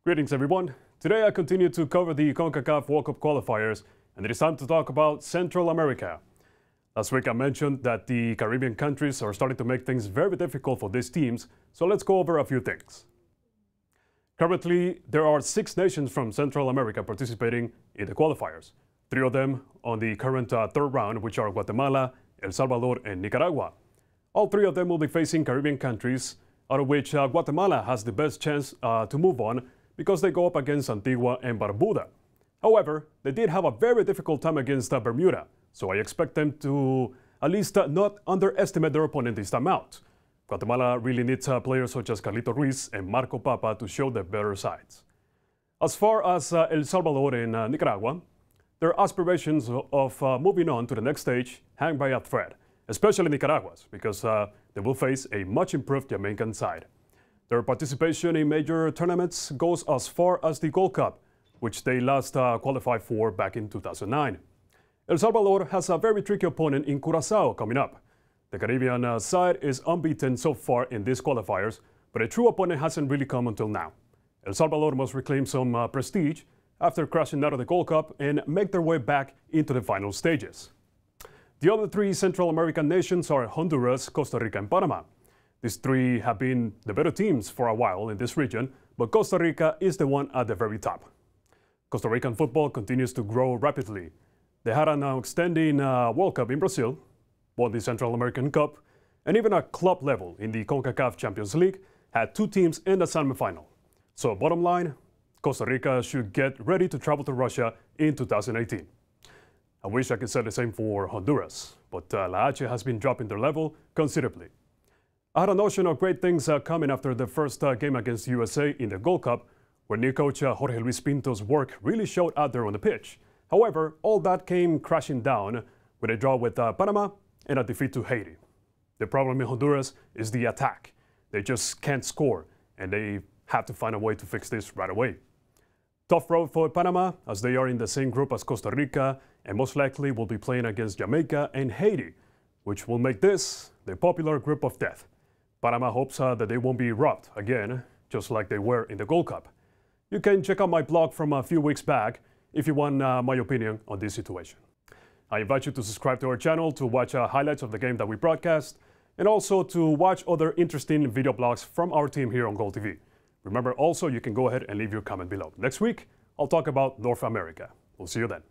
Greetings everyone. Today I continue to cover the Concacaf World Cup Qualifiers, and it is time to talk about Central America. Last week I mentioned that the Caribbean countries are starting to make things very difficult for these teams, so let's go over a few things. Currently, there are 6 nations from Central America participating in the qualifiers. 3 of them on the current third round, which are Guatemala, El Salvador, and Nicaragua. All 3 of them will be facing Caribbean countries, out of which Guatemala has the best chance to move on because they go up against Antigua and Barbuda. However, they did have a very difficult time against Bermuda, so I expect them to at least not underestimate their opponent this time out. Guatemala really needs players such as Carlito Ruiz and Marco Papa to show their better sides. As far as El Salvador and Nicaragua, their aspirations of moving on to the next stage hang by a thread, especially Nicaragua's, because they will face a much improved Jamaican side. Their participation in major tournaments goes as far as the Gold Cup, which they last qualified for back in 2009. El Salvador has a very tricky opponent in Curaçao coming up. The Caribbean side is unbeaten so far in these qualifiers, but a true opponent hasn't really come until now. El Salvador must reclaim some prestige after crashing out of the Gold Cup and make their way back into the final stages. The other 3 Central American nations are Honduras, Costa Rica, and Panama. These 3 have been the better teams for a while in this region, but Costa Rica is the one at the very top. Costa Rican football continues to grow rapidly. They had an outstanding World Cup in Brazil, won the Central American Cup, and even at club level in the Concacaf Champions League had 2 teams in the semifinal. So bottom line, Costa Rica should get ready to travel to Russia in 2018. I wish I could say the same for Honduras, but La H has been dropping their level considerably. I had a notion of great things coming after the first game against USA in the Gold Cup, where new coach Jorge Luis Pinto's work really showed out there on the pitch. However, all that came crashing down with a draw with Panama and a defeat to Haiti. The problem in Honduras is the attack. They just can't score, and they have to find a way to fix this right away. Tough road for Panama, as they are in the same group as Costa Rica and most likely will be playing against Jamaica and Haiti, which will make this the popular group of death. Panama hopes that they won't be robbed again, just like they were in the Gold Cup. You can check out my blog from a few weeks back if you want my opinion on this situation. I invite you to subscribe to our channel to watch highlights of the game that we broadcast, and also to watch other interesting video blogs from our team here on Gold TV. Remember also, you can go ahead and leave your comment below. Next week, I'll talk about North America. We'll see you then.